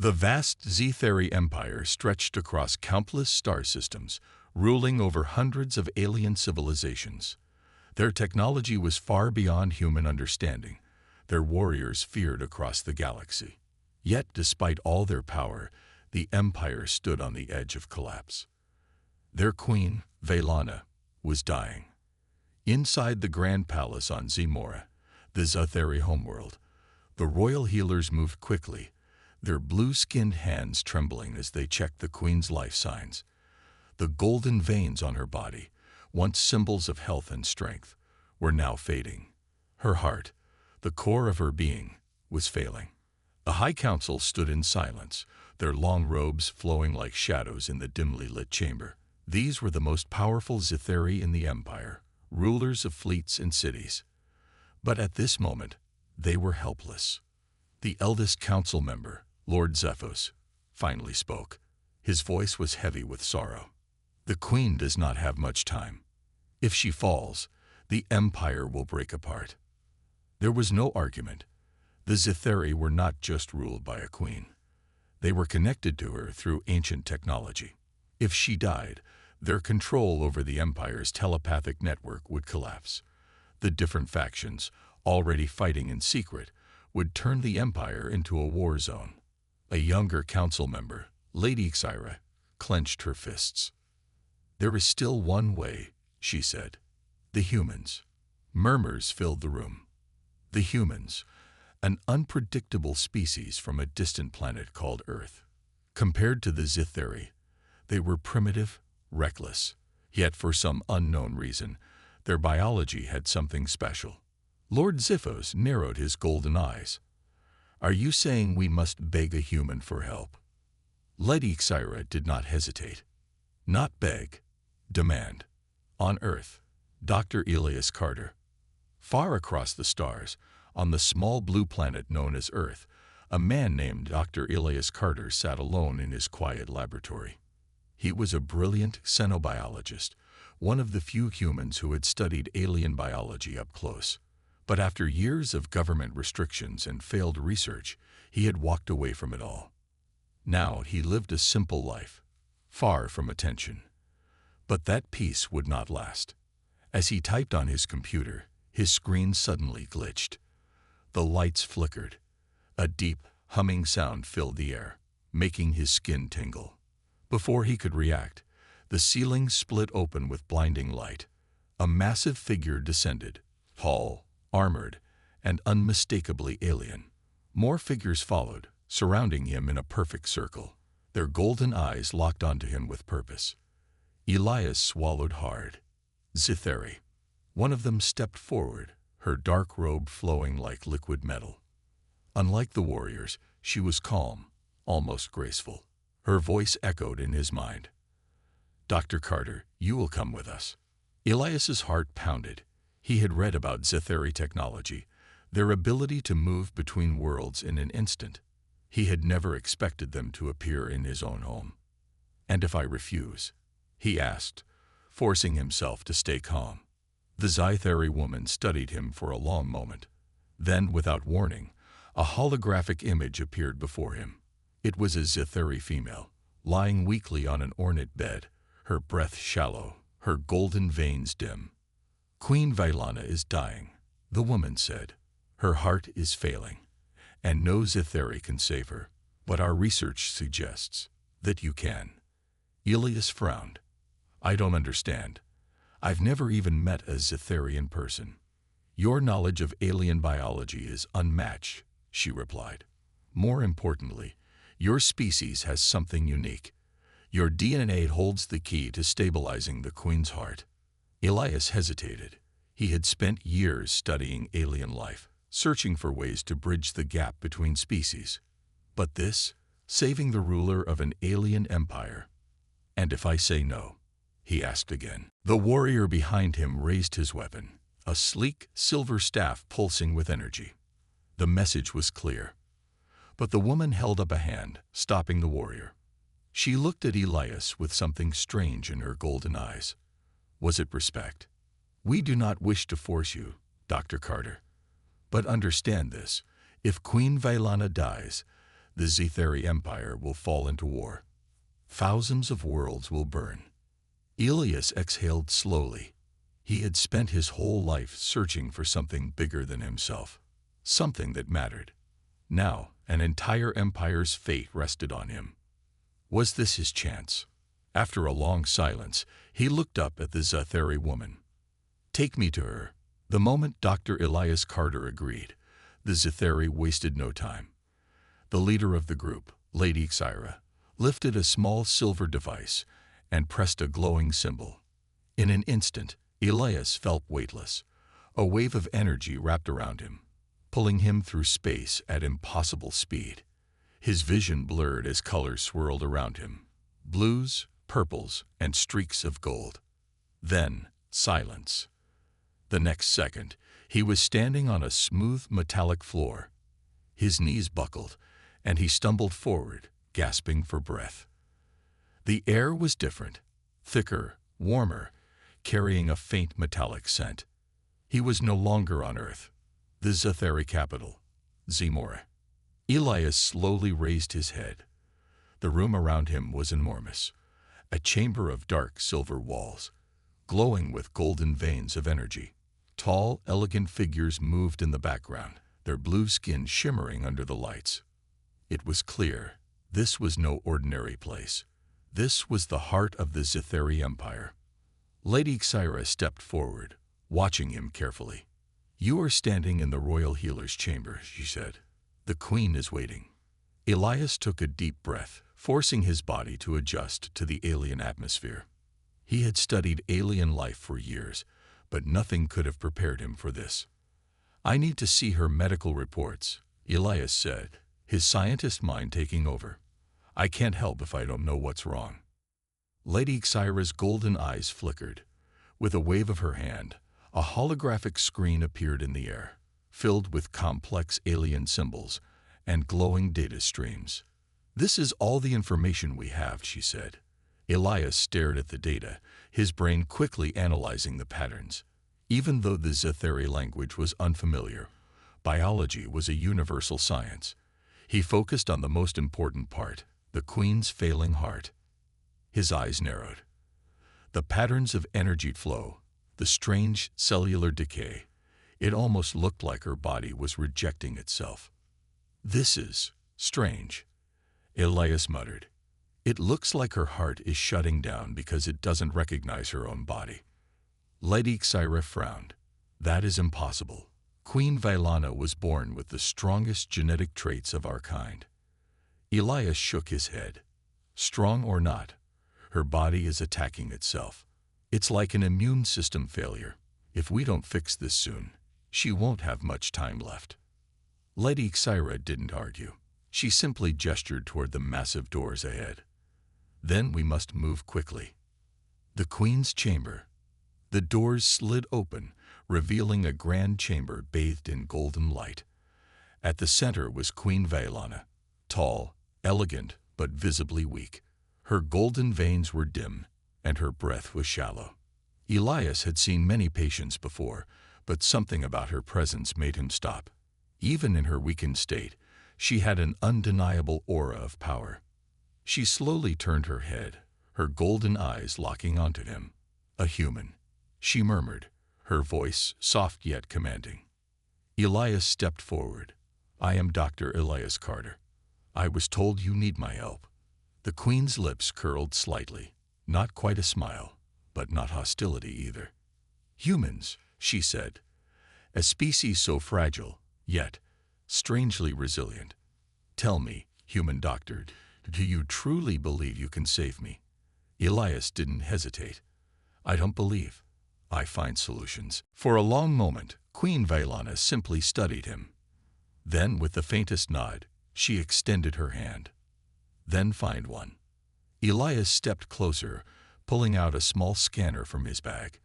The vast Zetheri Empire stretched across countless star systems, ruling over hundreds of alien civilizations. Their technology was far beyond human understanding. Their warriors feared across the galaxy. Yet, despite all their power, the Empire stood on the edge of collapse. Their queen, Vaylana, was dying. Inside the Grand Palace on Zemora, the Zetheri homeworld, the royal healers moved quickly, their blue-skinned hands trembling as they checked the queen's life signs. The golden veins on her body, once symbols of health and strength, were now fading. Her heart, the core of her being, was failing. The High Council stood in silence, their long robes flowing like shadows in the dimly lit chamber. These were the most powerful Zetheri in the Empire, rulers of fleets and cities. But at this moment, they were helpless. The eldest council member, Lord Zephos, finally spoke. His voice was heavy with sorrow. The queen does not have much time. If she falls, the empire will break apart. There was no argument. The Zetheri were not just ruled by a queen. They were connected to her through ancient technology. If she died, their control over the empire's telepathic network would collapse. The different factions, already fighting in secret, would turn the empire into a war zone. A younger council member, Lady Xyra, clenched her fists. "There is still one way," she said. "The humans." Murmurs filled the room. The humans, an unpredictable species from a distant planet called Earth. Compared to the Zetheri, they were primitive, reckless, yet for some unknown reason, their biology had something special. Lord Zephos narrowed his golden eyes. "Are you saying we must beg a human for help?" Lady Xyra did not hesitate. "Not beg, demand." On Earth, Dr. Elias Carter. Far across the stars, on the small blue planet known as Earth, a man named Dr. Elias Carter sat alone in his quiet laboratory. He was a brilliant xenobiologist, one of the few humans who had studied alien biology up close. But after years of government restrictions and failed research, he had walked away from it all. Now he lived a simple life, far from attention. But that peace would not last. As he typed on his computer, his screen suddenly glitched. The lights flickered. A deep, humming sound filled the air, making his skin tingle. Before he could react, the ceiling split open with blinding light. A massive figure descended, tall, armored, and unmistakably alien. More figures followed, surrounding him in a perfect circle, their golden eyes locked onto him with purpose. Elias swallowed hard. Zetheri. One of them stepped forward, her dark robe flowing like liquid metal. Unlike the warriors, she was calm, almost graceful. Her voice echoed in his mind. "Dr. Carter, you will come with us." Elias's heart pounded. He had read about Zetheri technology, their ability to move between worlds in an instant. He had never expected them to appear in his own home. "And if I refuse?" he asked, forcing himself to stay calm. The Zetheri woman studied him for a long moment. Then, without warning, a holographic image appeared before him. It was a Zetheri female, lying weakly on an ornate bed, her breath shallow, her golden veins dim. "Queen Vaylana is dying," the woman said. "Her heart is failing, and no Zetheri can save her. But our research suggests that you can." Elias frowned. "I don't understand. I've never even met a Zetheri in person." "Your knowledge of alien biology is unmatched," she replied. "More importantly, your species has something unique. Your DNA holds the key to stabilizing the Queen's heart." Elias hesitated. He had spent years studying alien life, searching for ways to bridge the gap between species. But this, saving the ruler of an alien empire. "And if I say no?" he asked again. The warrior behind him raised his weapon, a sleek silver staff pulsing with energy. The message was clear. But the woman held up a hand, stopping the warrior. She looked at Elias with something strange in her golden eyes. Was it respect? "We do not wish to force you, Dr. Carter. But understand this, if Queen Vaylana dies, The Zetheri Empire will fall into war. Thousands of worlds will burn. Elias exhaled slowly. He had spent his whole life searching for something bigger than himself, something that mattered. Now, an entire empire's fate rested on him. Was this his chance? After a long silence, he looked up at the Zetheri woman. "Take me to her." The moment Dr. Elias Carter agreed, the Zetheri wasted no time. The leader of the group, Lady Xyra, lifted a small silver device and pressed a glowing symbol. In an instant, Elias felt weightless. A wave of energy wrapped around him, pulling him through space at impossible speed. His vision blurred as colors swirled around him, blues, purples, and streaks of gold. Then, silence. The next second, he was standing on a smooth metallic floor. His knees buckled, and he stumbled forward, gasping for breath. The air was different, thicker, warmer, carrying a faint metallic scent. He was no longer on Earth, the Zetheri capital, Zemora. Elias slowly raised his head. The room around him was enormous, a chamber of dark silver walls, glowing with golden veins of energy. Tall, elegant figures moved in the background, their blue skin shimmering under the lights. It was clear, this was no ordinary place. This was the heart of the Zetheri Empire. Lady Xyra stepped forward, watching him carefully. "You are standing in the royal healer's chamber," she said. "The queen is waiting." Elias took a deep breath, forcing his body to adjust to the alien atmosphere. He had studied alien life for years, but nothing could have prepared him for this. "I need to see her medical reports," Elias said, his scientist mind taking over. "I can't help if I don't know what's wrong." Lady Xyra's golden eyes flickered. With a wave of her hand, a holographic screen appeared in the air, filled with complex alien symbols and glowing data streams. "This is all the information we have," she said. Elias stared at the data, his brain quickly analyzing the patterns. Even though the Zetheri language was unfamiliar, biology was a universal science. He focused on the most important part, the queen's failing heart. His eyes narrowed. The patterns of energy flow, the strange cellular decay. It almost looked like her body was rejecting itself. "This is strange," Elias muttered. "It looks like her heart is shutting down because it doesn't recognize her own body." Lady Xyra frowned. "That is impossible. Queen Vailana was born with the strongest genetic traits of our kind." Elias shook his head. "Strong or not, her body is attacking itself. It's like an immune system failure. If we don't fix this soon, she won't have much time left." Lady Xyra didn't argue. She simply gestured toward the massive doors ahead. "Then we must move quickly." The queen's chamber. The doors slid open, revealing a grand chamber bathed in golden light. At the center was Queen Vailana, tall, elegant, but visibly weak. Her golden veins were dim, and her breath was shallow. Elias had seen many patients before, but something about her presence made him stop. Even in her weakened state, she had an undeniable aura of power. She slowly turned her head, her golden eyes locking onto him. "A human," she murmured, her voice soft yet commanding. Elias stepped forward. "I am Dr. Elias Carter. I was told you need my help." The queen's lips curled slightly, not quite a smile, but not hostility either. "Humans," she said, "a species so fragile, yet strangely resilient. Tell me, human doctor, do you truly believe you can save me?" Elias didn't hesitate. "I don't believe. I find solutions." For a long moment, Queen Vailana simply studied him. Then, with the faintest nod, she extended her hand. "Then find one." Elias stepped closer, pulling out a small scanner from his bag.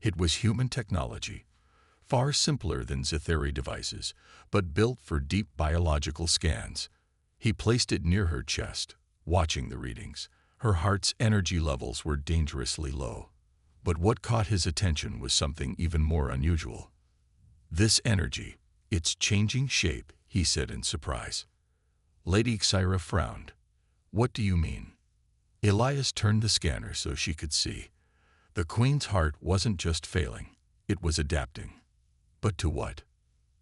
It was human technology, far simpler than Zetheri devices, but built for deep biological scans. He placed it near her chest, watching the readings. Her heart's energy levels were dangerously low. But what caught his attention was something even more unusual. "This energy, it's changing shape," he said in surprise. Lady Xyra frowned. What do you mean? Elias turned the scanner so she could see. The Queen's heart wasn't just failing, it was adapting. But to what?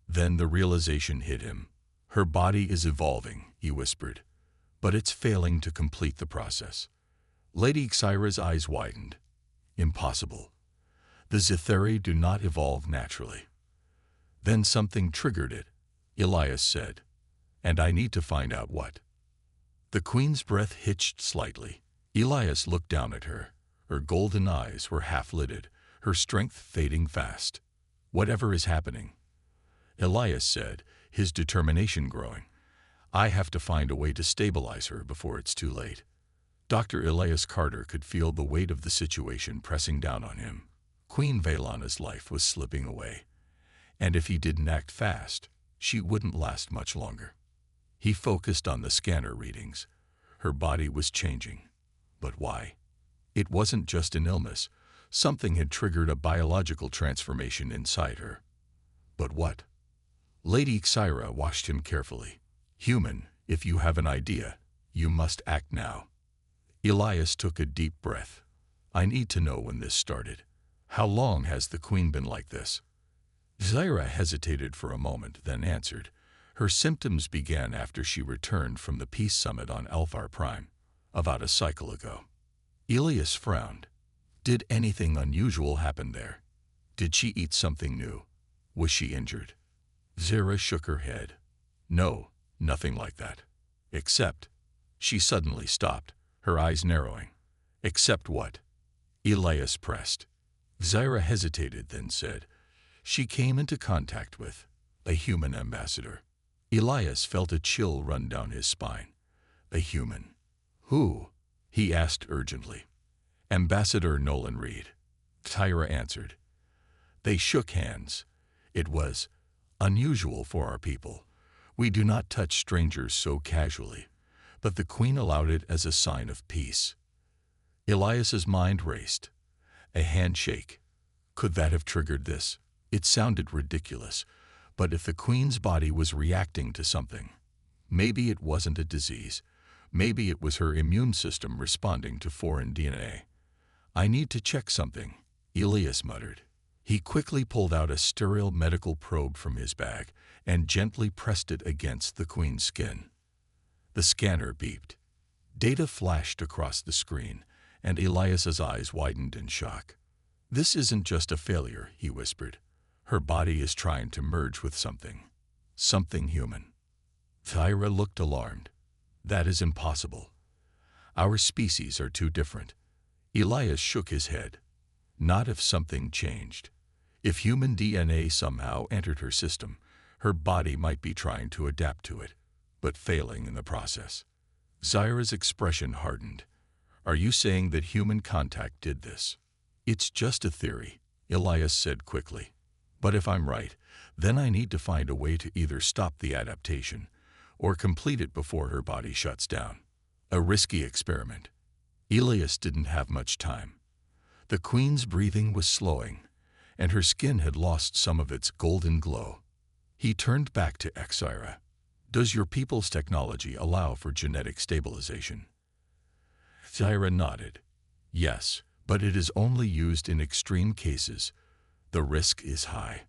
Then the realization hit him. Her body is evolving, he whispered, but it's failing to complete the process. Lady Xyra's eyes widened. Impossible. The Zitheri do not evolve naturally. Then something triggered it, Elias said, and I need to find out what. The Queen's breath hitched slightly. Elias looked down at her. Her golden eyes were half-lidded, her strength fading fast. Whatever is happening, Elias said, his determination growing. I have to find a way to stabilize her before it's too late. Dr. Elias Carter could feel the weight of the situation pressing down on him. Queen Velana's life was slipping away, and if he didn't act fast, she wouldn't last much longer. He focused on the scanner readings. Her body was changing. But why? It wasn't just an illness. Something had triggered a biological transformation inside her. But what? Lady Xyra watched him carefully. Human, if you have an idea, you must act now. Elias took a deep breath. I need to know when this started. How long has the Queen been like this? Xyra hesitated for a moment, then answered. Her symptoms began after she returned from the peace summit on Alphar Prime, about a cycle ago. Elias frowned. Did anything unusual happen there? Did she eat something new? Was she injured? Xyra shook her head. No, nothing like that. Except, she suddenly stopped, her eyes narrowing. Except what? Elias pressed. Xyra hesitated, then said, she came into contact with a human ambassador. Elias felt a chill run down his spine. A human. Who? He asked urgently. Ambassador Nolan Reed. Xyra answered. They shook hands. It was unusual for our people. We do not touch strangers so casually, but the Queen allowed it as a sign of peace. Elias's mind raced. A handshake. Could that have triggered this? It sounded ridiculous, but if the Queen's body was reacting to something, maybe it wasn't a disease. Maybe it was her immune system responding to foreign DNA. I need to check something, Elias muttered. He quickly pulled out a sterile medical probe from his bag and gently pressed it against the Queen's skin. The scanner beeped. Data flashed across the screen, and Elias's eyes widened in shock. This isn't just a failure, he whispered. Her body is trying to merge with something. Something human. Xyra looked alarmed. That is impossible. Our species are too different. Elias shook his head. Not if something changed. If human DNA somehow entered her system, her body might be trying to adapt to it, but failing in the process. Xyra's expression hardened. Are you saying that human contact did this? It's just a theory, Elias said quickly. But if I'm right, then I need to find a way to either stop the adaptation or complete it before her body shuts down. A risky experiment. Elias didn't have much time. The Queen's breathing was slowing, and her skin had lost some of its golden glow. He turned back to Xyra. Does your people's technology allow for genetic stabilization? Xyra nodded. Yes, but it is only used in extreme cases. The risk is high.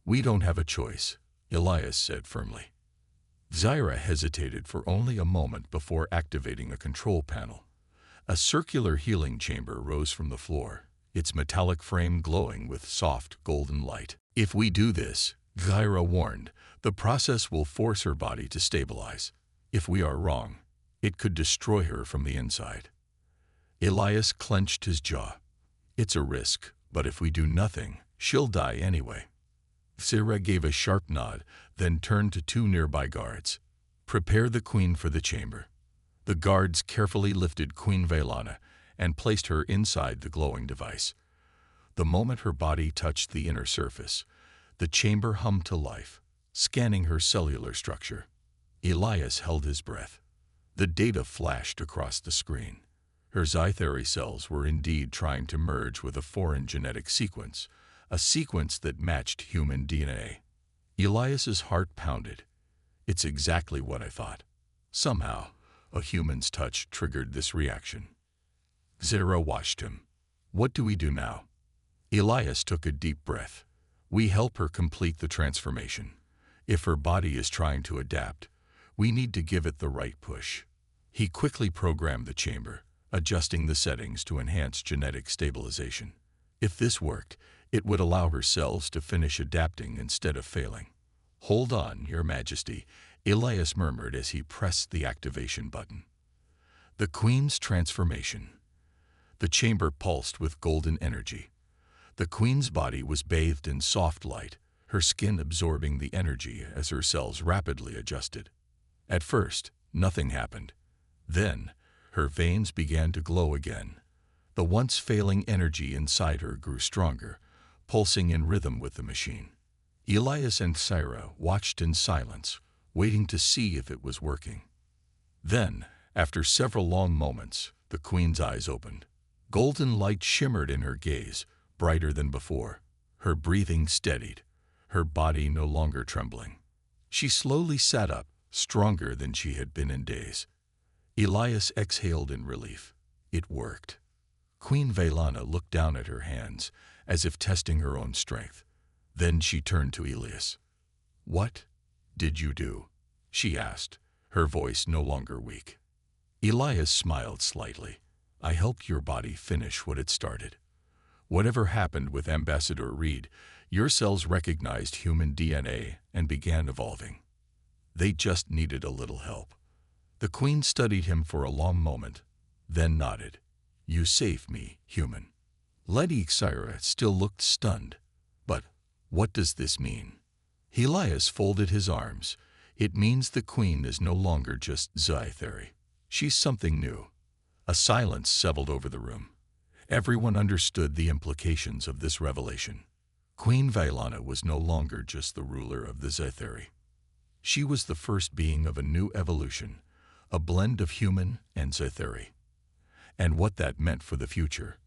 We don't have a choice, Elias said firmly. Xyra hesitated for only a moment before activating a control panel. A circular healing chamber rose from the floor, its metallic frame glowing with soft golden light. If we do this, Xyra warned, the process will force her body to stabilize. If we are wrong, it could destroy her from the inside. Elias clenched his jaw. It's a risk, but if we do nothing, she'll die anyway. Xyra gave a sharp nod, then turned to two nearby guards. Prepare the Queen for the chamber. The guards carefully lifted Queen Velana and placed her inside the glowing device. The moment her body touched the inner surface, the chamber hummed to life, scanning her cellular structure. Elias held his breath. The data flashed across the screen. Her Zitheri cells were indeed trying to merge with a foreign genetic sequence, a sequence that matched human DNA. Elias's heart pounded. It's exactly what I thought. Somehow, a human's touch triggered this reaction. Zira watched him. What do we do now? Elias took a deep breath. We help her complete the transformation. If her body is trying to adapt, we need to give it the right push. He quickly programmed the chamber, adjusting the settings to enhance genetic stabilization. If this worked, it would allow her cells to finish adapting instead of failing. Hold on, Your Majesty, Elias murmured as he pressed the activation button. The Queen's transformation. The chamber pulsed with golden energy. The Queen's body was bathed in soft light, her skin absorbing the energy as her cells rapidly adjusted. At first, nothing happened. Then, her veins began to glow again. The once failing energy inside her grew stronger, pulsing in rhythm with the machine. Elias and Syra watched in silence, waiting to see if it was working. Then, after several long moments, the Queen's eyes opened. Golden light shimmered in her gaze, brighter than before. Her breathing steadied, her body no longer trembling. She slowly sat up, stronger than she had been in days. Elias exhaled in relief. It worked. Queen Velana looked down at her hands, as if testing her own strength. Then she turned to Elias. "What did you do?" she asked, her voice no longer weak. Elias smiled slightly. "I helped your body finish what it started. Whatever happened with Ambassador Reed, your cells recognized human DNA and began evolving. They just needed a little help." The Queen studied him for a long moment, then nodded. "You saved me, human." Lady Syra still looked stunned. "But what does this mean?" Elias folded his arms. "It means the Queen is no longer just Sci-Fi. She's something new." A silence settled over the room. Everyone understood the implications of this revelation. Queen Velana was no longer just the ruler of the Sci-Fi. She was the first being of a new evolution, a blend of human and Sci-Fi. And what that meant for the future,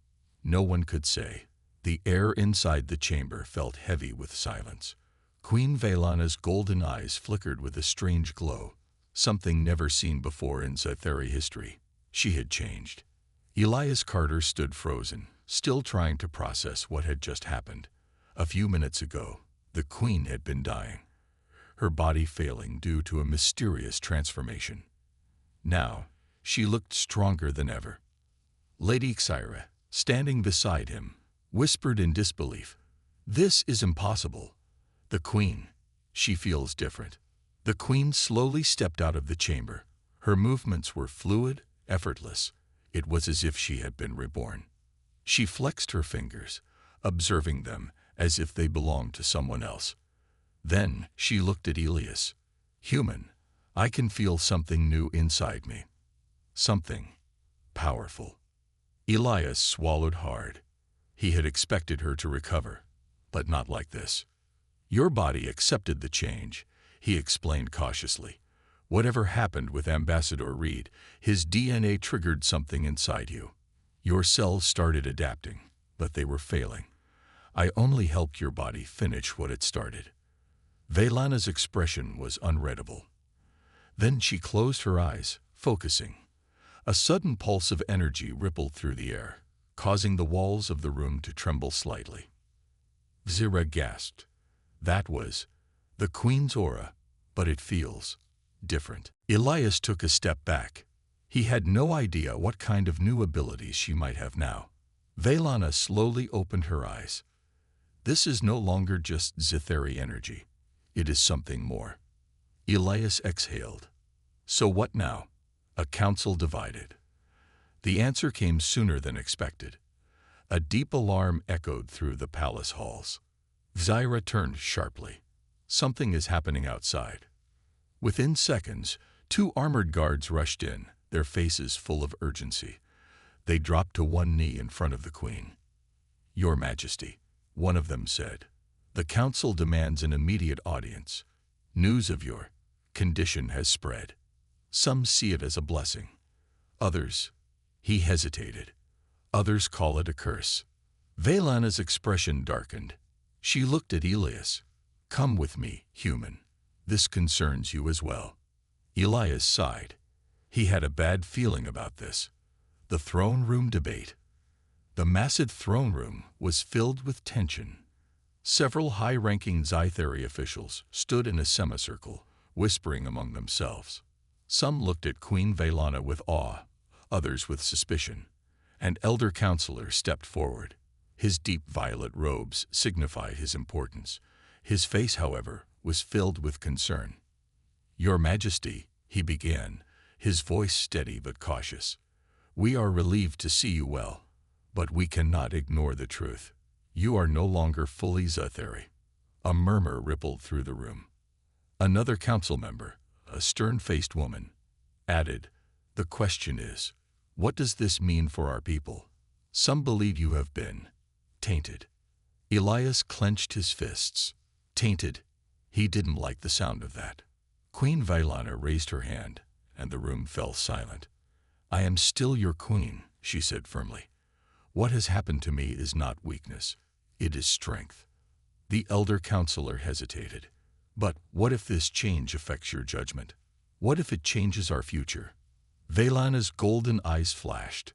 no one could say. The air inside the chamber felt heavy with silence. Queen Velana's golden eyes flickered with a strange glow, something never seen before in Sci-Fi history. She had changed. Elias Carter stood frozen, still trying to process what had just happened. A few minutes ago, the Queen had been dying, her body failing due to a mysterious transformation. Now, she looked stronger than ever. Lady Syra, standing beside him, whispered in disbelief, "This is impossible. The Queen, she feels different." The Queen slowly stepped out of the chamber. Her movements were fluid, effortless. It was as if she had been reborn. She flexed her fingers, observing them as if they belonged to someone else. Then she looked at Elias. "Human, I can feel something new inside me. Something powerful." Elias swallowed hard. He had expected her to recover, but not like this. "Your body accepted the change," he explained cautiously. "Whatever happened with Ambassador Reed, his DNA triggered something inside you. Your cells started adapting, but they were failing. I only helped your body finish what it started." Velana's expression was unreadable. Then she closed her eyes, focusing. A sudden pulse of energy rippled through the air, causing the walls of the room to tremble slightly. Zira gasped. "That was the Queen's aura, but it feels different." Elias took a step back. He had no idea what kind of new abilities she might have now. Velana slowly opened her eyes. "This is no longer just Sci-Fi energy. It is something more." Elias exhaled. "So what now?" A council divided. The answer came sooner than expected. A deep alarm echoed through the palace halls. Zyra turned sharply. "Something is happening outside." Within seconds, 2 armored guards rushed in, their faces full of urgency. They dropped to one knee in front of the Queen. "Your Majesty," one of them said, "the council demands an immediate audience. News of your condition has spread. Some see it as a blessing. Others," he hesitated, "others call it a curse." Velana's expression darkened. She looked at Elias. "Come with me, human. This concerns you as well." Elias sighed. He had a bad feeling about this. The throne room debate. The massive throne room was filled with tension. Several high-ranking Sci-Fi officials stood in a semicircle, whispering among themselves. Some looked at Queen Velana with awe, others with suspicion. An elder counselor stepped forward. His deep violet robes signified his importance. His face, however, was filled with concern. "Your Majesty," he began, his voice steady but cautious. "We are relieved to see you well, but we cannot ignore the truth. You are no longer fully Sci-Fi." A murmur rippled through the room. Another council member, a stern-faced woman, added, "The question is, what does this mean for our people? Some believe you have been tainted." Elias clenched his fists. Tainted? He didn't like the sound of that. Queen Velana raised her hand, and the room fell silent. "I am still your queen," she said firmly. "What has happened to me is not weakness. It is strength." The elder counselor hesitated. "But what if this change affects your judgment? What if it changes our future?" Velana's golden eyes flashed.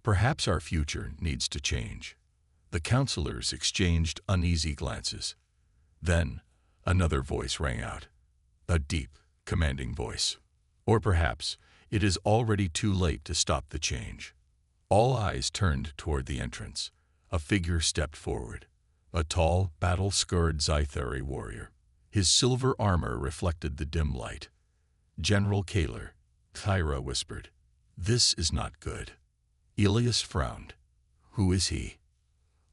"Perhaps our future needs to change." The counselors exchanged uneasy glances. Then another voice rang out, a deep, commanding voice. "Or perhaps it is already too late to stop the change." All eyes turned toward the entrance. A figure stepped forward, a tall, battle-scarred Sci-Fi warrior. His silver armor reflected the dim light. "General Kaler," Tyra whispered. "This is not good." Elias frowned. "Who is he?"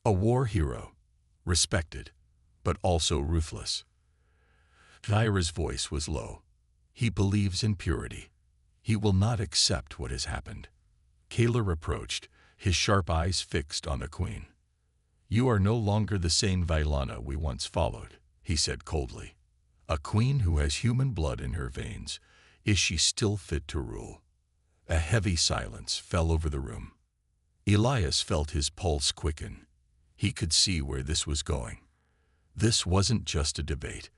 "A war hero, respected, but also ruthless." Tyra's voice was low. "He believes in purity. He will not accept what has happened." Kaler approached, his sharp eyes fixed on the queen. "You are no longer the same Velana we once followed," he said coldly. "A queen who has human blood in her veins, is she still fit to rule?" A heavy silence fell over the room. Elias felt his pulse quicken. He could see where this was going. This wasn't just a debate.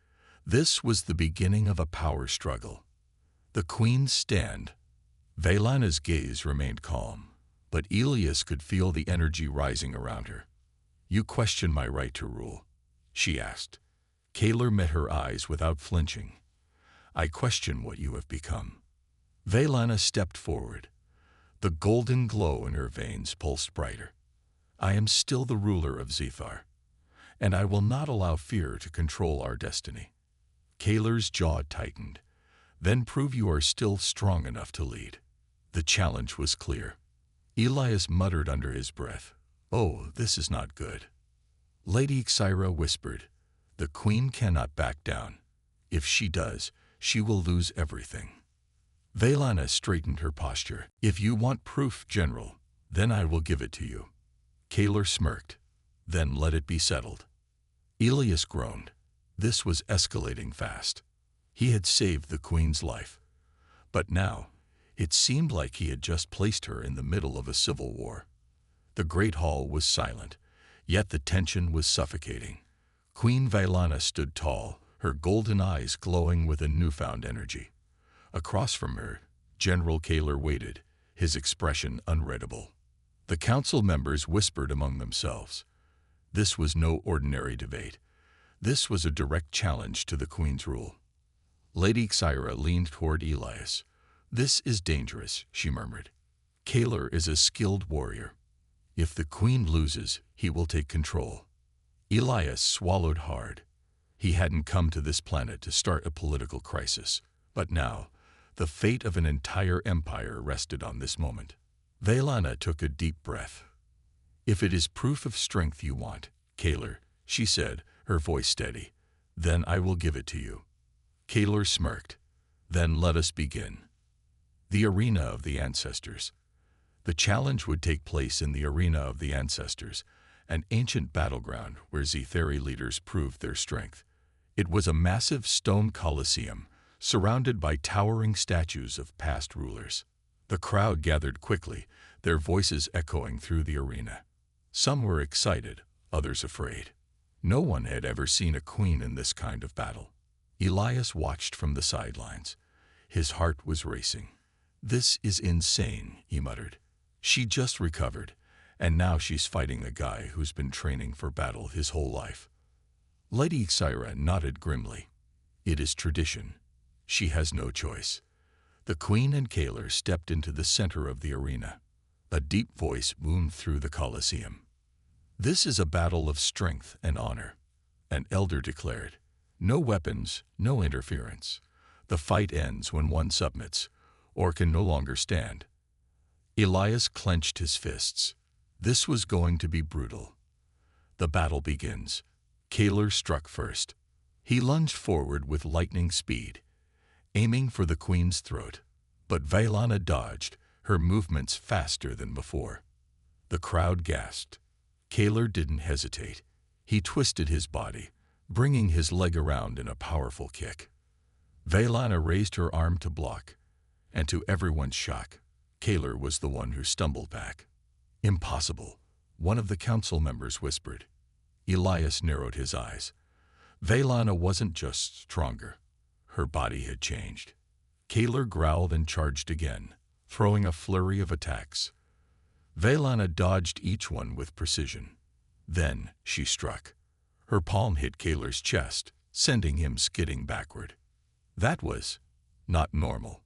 This was the beginning of a power struggle. The queen's stand. Velana's gaze remained calm, but Elias could feel the energy rising around her. "You question my right to rule?" she asked. Kaler met her eyes without flinching. "I question what you have become." Velana stepped forward. The golden glow in her veins pulsed brighter. "I am still the ruler of Zethar, and I will not allow fear to control our destiny." Kaler's jaw tightened. "Then prove you are still strong enough to lead." The challenge was clear. Elias muttered under his breath, "Oh, this is not good." Lady Xyra whispered, "The queen cannot back down. If she does, she will lose everything." Velana straightened her posture. "If you want proof, General, then I will give it to you." Kaler smirked. "Then let it be settled." Elias groaned. This was escalating fast. He had saved the queen's life. But now, it seemed like he had just placed her in the middle of a civil war. The great hall was silent, yet the tension was suffocating. Queen Velana stood tall, her golden eyes glowing with a newfound energy. Across from her, General Kaler waited, his expression unreadable. The council members whispered among themselves. This was no ordinary debate. This was a direct challenge to the queen's rule. Lady Xyra leaned toward Elias. "This is dangerous," she murmured. "Kaler is a skilled warrior. If the queen loses, he will take control." Elias swallowed hard. He hadn't come to this planet to start a political crisis, but now, the fate of an entire empire rested on this moment. Velana took a deep breath. "If it is proof of strength you want, Kaler," she said, her voice steady, "then I will give it to you." Kaler smirked. "Then let us begin." The Arena of the Ancestors. The challenge would take place in the Arena of the Ancestors, an ancient battleground where Zethari leaders proved their strength. It was a massive stone coliseum, surrounded by towering statues of past rulers. The crowd gathered quickly, their voices echoing through the arena. Some were excited, others afraid. No one had ever seen a queen in this kind of battle. Elias watched from the sidelines. His heart was racing. "This is insane," he muttered. "She just recovered, and now she's fighting a guy who's been training for battle his whole life." Lady Xyra nodded grimly. "It is tradition. She has no choice." The Queen and Kaler stepped into the center of the arena. A deep voice boomed through the Colosseum. "This is a battle of strength and honor," an elder declared. "No weapons, no interference. The fight ends when one submits, or can no longer stand." Elias clenched his fists. This was going to be brutal. The battle begins. Kaler struck first. He lunged forward with lightning speed, aiming for the Queen's throat. But Vailana dodged, her movements faster than before. The crowd gasped. Kaler didn't hesitate. He twisted his body, bringing his leg around in a powerful kick. Vailana raised her arm to block, and to everyone's shock, Kaler was the one who stumbled back. "Impossible," one of the council members whispered. Elias narrowed his eyes. Vailana wasn't just stronger. Her body had changed. Kaler growled and charged again, throwing a flurry of attacks. Vailana dodged each one with precision. Then she struck. Her palm hit Kaler's chest, sending him skidding backward. "That was not normal,"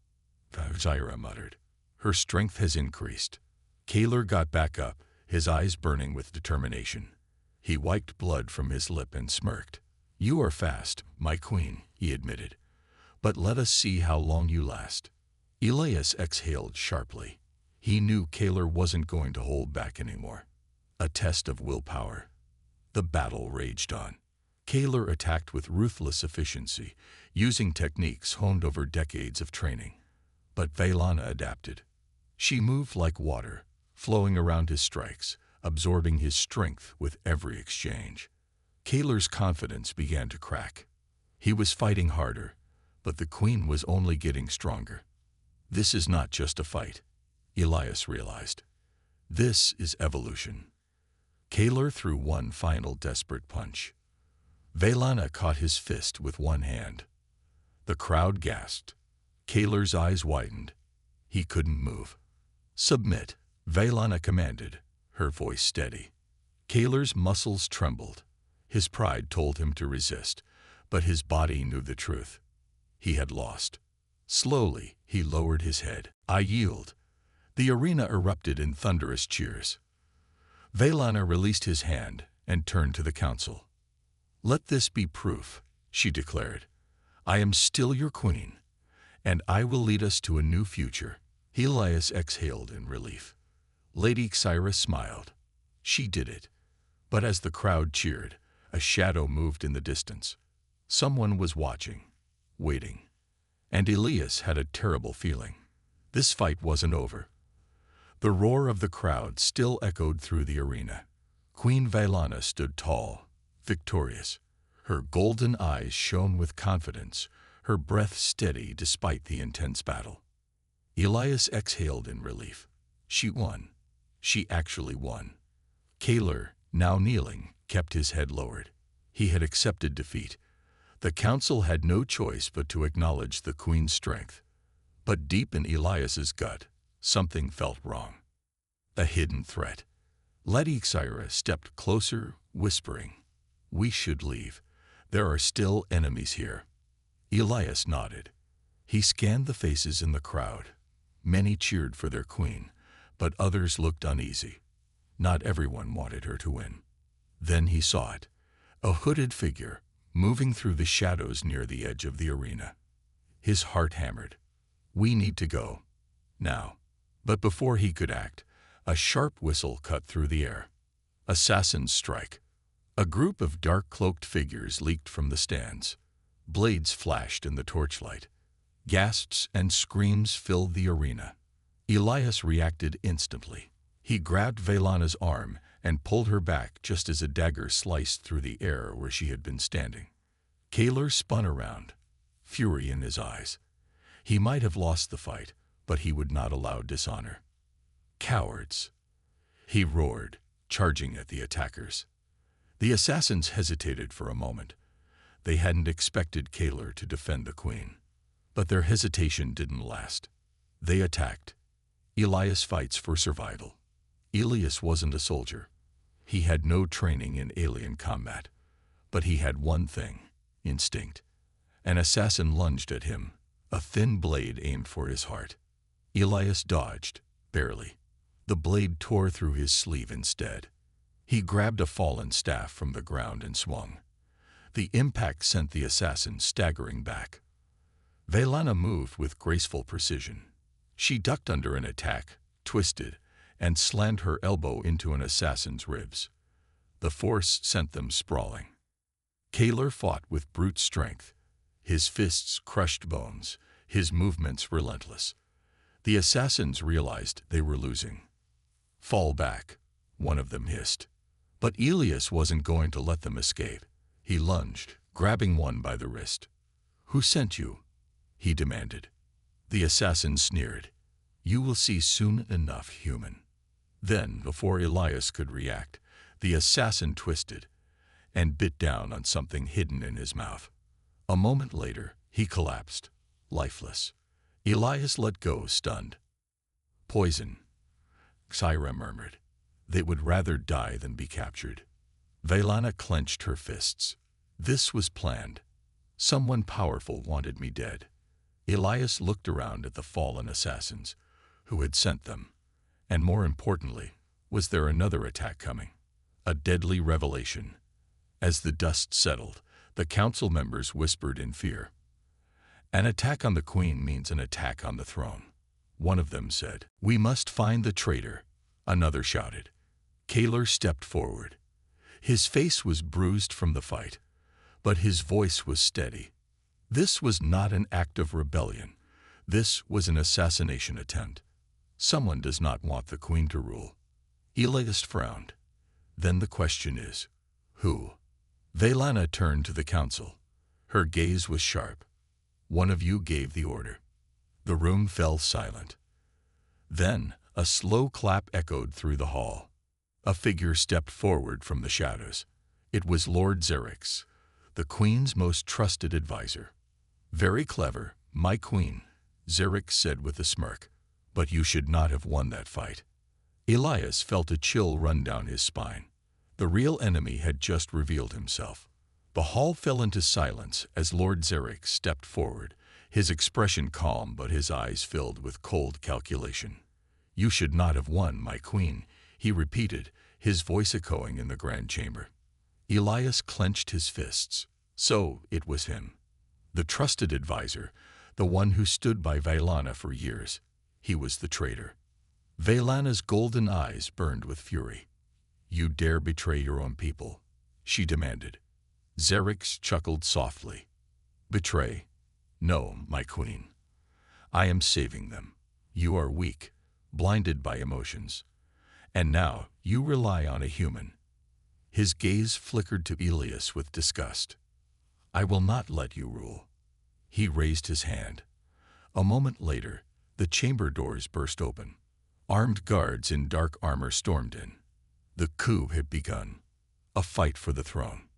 Xyra muttered. "Her strength has increased." Kaler got back up, his eyes burning with determination. He wiped blood from his lip and smirked. "You are fast, my queen," he admitted. "But let us see how long you last." Elias exhaled sharply. He knew Kaler wasn't going to hold back anymore. A test of willpower. The battle raged on. Kaler attacked with ruthless efficiency, using techniques honed over decades of training. But Vailana adapted. She moved like water, flowing around his strikes, absorbing his strength with every exchange. Kaler's confidence began to crack. He was fighting harder, but the Queen was only getting stronger. This is not just a fight, Elias realized. This is evolution. Kaler threw one final desperate punch. Vailana caught his fist with one hand. The crowd gasped. Kaler's eyes widened. He couldn't move. "Submit," Vailana commanded, her voice steady. Kaler's muscles trembled. His pride told him to resist, but his body knew the truth. He had lost. Slowly, he lowered his head. "I yield." The arena erupted in thunderous cheers. Vailana released his hand and turned to the council. "Let this be proof," she declared. "I am still your queen, and I will lead us to a new future." Elias exhaled in relief. Lady Xyra smiled. She did it. But as the crowd cheered, a shadow moved in the distance. Someone was watching, waiting. And Elias had a terrible feeling. This fight wasn't over. The roar of the crowd still echoed through the arena. Queen Vailana stood tall, victorious. Her golden eyes shone with confidence, her breath steady despite the intense battle. Elias exhaled in relief. She won. She actually won. Kaler, now kneeling, kept his head lowered. He had accepted defeat. The council had no choice but to acknowledge the Queen's strength. But deep in Elias's gut, something felt wrong. A hidden threat. Lady Xyra stepped closer, whispering, "We should leave. There are still enemies here." Elias nodded. He scanned the faces in the crowd. Many cheered for their queen, but others looked uneasy. Not everyone wanted her to win. Then he saw it. A hooded figure, moving through the shadows near the edge of the arena. His heart hammered. "We need to go. Now." But before he could act, a sharp whistle cut through the air. Assassin's strike. A group of dark-cloaked figures leaked from the stands. Blades flashed in the torchlight. Gasps and screams filled the arena. Elias reacted instantly. He grabbed Vailana's arm and pulled her back just as a dagger sliced through the air where she had been standing. Kaler spun around, fury in his eyes. He might have lost the fight, but he would not allow dishonor. "Cowards!" he roared, charging at the attackers. The assassins hesitated for a moment. They hadn't expected Kaler to defend the Queen. But their hesitation didn't last. They attacked. Elias fights for survival. Elias wasn't a soldier. He had no training in alien combat. But he had one thing: instinct. An assassin lunged at him, a thin blade aimed for his heart. Elias dodged, barely. The blade tore through his sleeve instead. He grabbed a fallen staff from the ground and swung. The impact sent the assassin staggering back. Velana moved with graceful precision. She ducked under an attack, twisted, and slammed her elbow into an assassin's ribs. The force sent them sprawling. Kaler fought with brute strength. His fists crushed bones, his movements relentless. The assassins realized they were losing. "Fall back," one of them hissed. But Elias wasn't going to let them escape. He lunged, grabbing one by the wrist. "Who sent you?" he demanded. The assassin sneered. "You will see soon enough, human." Then, before Elias could react, the assassin twisted and bit down on something hidden in his mouth. A moment later, he collapsed, lifeless. Elias let go, stunned. "Poison," Xyra murmured. "They would rather die than be captured." Velana clenched her fists. This was planned. Someone powerful wanted me dead. Elias looked around at the fallen assassins, who had sent them. And more importantly, was there another attack coming? A deadly revelation. As the dust settled, the council members whispered in fear. "An attack on the Queen means an attack on the throne." One of them said. "We must find the traitor," another shouted. Kaler stepped forward. His face was bruised from the fight, but his voice was steady. This was not an act of rebellion. This was an assassination attempt. Someone does not want the Queen to rule. Elias frowned. Then the question is, who? Velana turned to the council. Her gaze was sharp. "One of you gave the order." The room fell silent. Then a slow clap echoed through the hall. A figure stepped forward from the shadows. It was Lord Xerix, the Queen's most trusted advisor. "Very clever, my Queen," Xerix said with a smirk. "But you should not have won that fight." Elias felt a chill run down his spine. The real enemy had just revealed himself. The hall fell into silence as Lord Xerix stepped forward, his expression calm but his eyes filled with cold calculation. "You should not have won, my Queen," he repeated, his voice echoing in the grand chamber. Elias clenched his fists. So it was him. The trusted advisor, the one who stood by Velana for years. He was the traitor. Velana's golden eyes burned with fury. "You dare betray your own people?" she demanded. Xerix chuckled softly. "Betray? No, my Queen. I am saving them. You are weak, blinded by emotions. And now you rely on a human." His gaze flickered to Elias with disgust. "I will not let you rule." He raised his hand. A moment later, the chamber doors burst open. Armed guards in dark armor stormed in. The coup had begun. A fight for the throne.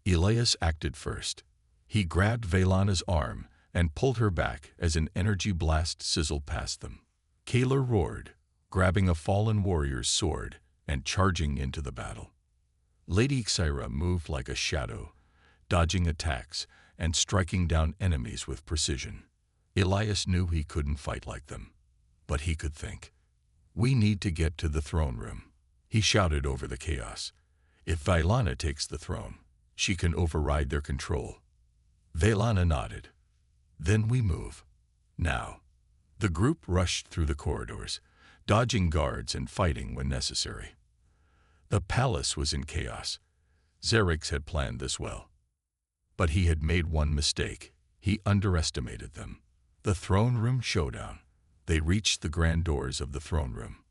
Elias acted first. He grabbed Velana's arm and pulled her back as an energy blast sizzled past them. Kaler roared, grabbing a fallen warrior's sword and charging into the battle. Lady Xyra moved like a shadow, dodging attacks and striking down enemies with precision. Elias knew he couldn't fight like them, but he could think. "We need to get to the throne room," he shouted over the chaos. "If Velana takes the throne, she can override their control." Velana nodded. "Then we move. Now." The group rushed through the corridors, dodging guards and fighting when necessary. The palace was in chaos. Xerix had planned this well. But he had made one mistake. He underestimated them. The throne room showdown. They reached the grand doors of the throne room.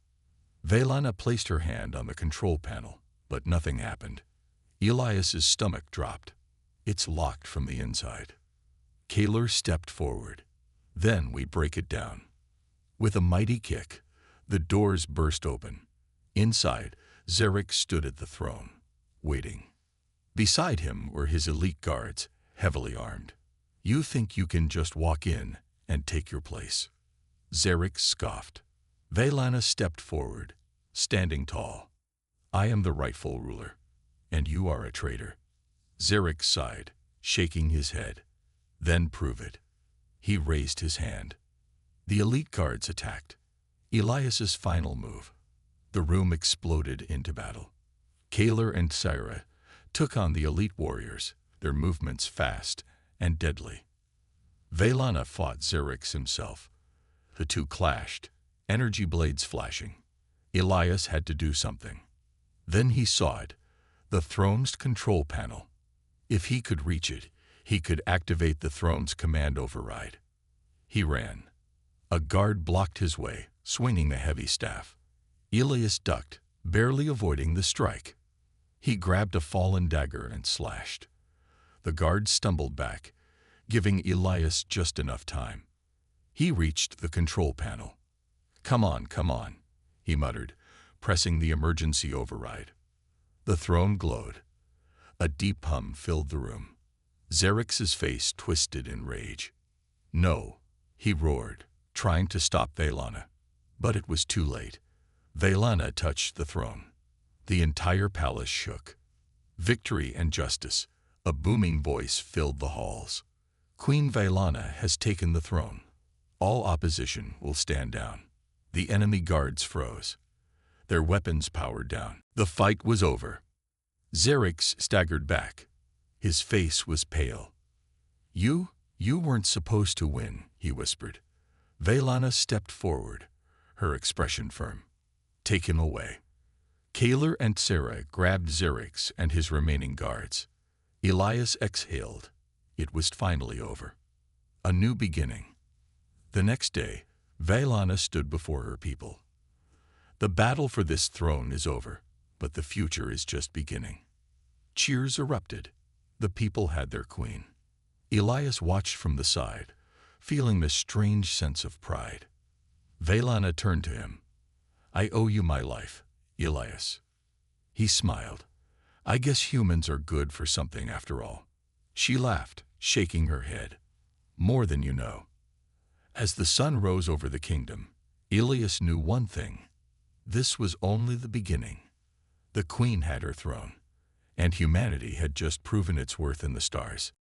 Velana placed her hand on the control panel, but nothing happened. Elias's stomach dropped. "It's locked from the inside." Kaler stepped forward. "Then we break it down." With a mighty kick, the doors burst open. Inside, Xerix stood at the throne, waiting. Beside him were his elite guards, heavily armed. "You think you can just walk in and take your place?" Xerxes scoffed. Velana stepped forward, standing tall. I am the rightful ruler, and you are a traitor. Xerxes sighed, shaking his head. Then prove it. He raised his hand. The elite guards attacked. Elias's final move. The room exploded into battle. Kaler and Syra took on the elite warriors, their movements fast and deadly. Velana fought Xerxes himself. The two clashed, energy blades flashing. Elias had to do something. Then he saw it, the throne's control panel. If he could reach it, he could activate the throne's command override. He ran. A guard blocked his way, swinging a heavy staff. Elias ducked, barely avoiding the strike. He grabbed a fallen dagger and slashed. The guard stumbled back, giving Elias just enough time. He reached the control panel. Come on, he muttered, pressing the emergency override. The throne glowed. A deep hum filled the room. Xerxes' face twisted in rage. No, he roared, trying to stop Velana. But it was too late. Velana touched the throne. The entire palace shook. Victory and justice, a booming voice filled the halls. Queen Velana has taken the throne. All opposition will stand down. The enemy guards froze. Their weapons powered down. The fight was over. Xerxes staggered back. His face was pale. You weren't supposed to win, he whispered. Velana stepped forward, her expression firm. Take him away. Kaler and Sarah grabbed Xerxes and his remaining guards. Elias exhaled. It was finally over. A new beginning. The next day, Velana stood before her people. The battle for this throne is over, but the future is just beginning. Cheers erupted. The people had their queen. Elias watched from the side, feeling this strange sense of pride. Velana turned to him. I owe you my life, Elias. He smiled. I guess humans are good for something after all. She laughed, shaking her head. More than you know. As the sun rose over the kingdom, Elias knew one thing. This was only the beginning. The queen had her throne, and humanity had just proven its worth in the stars.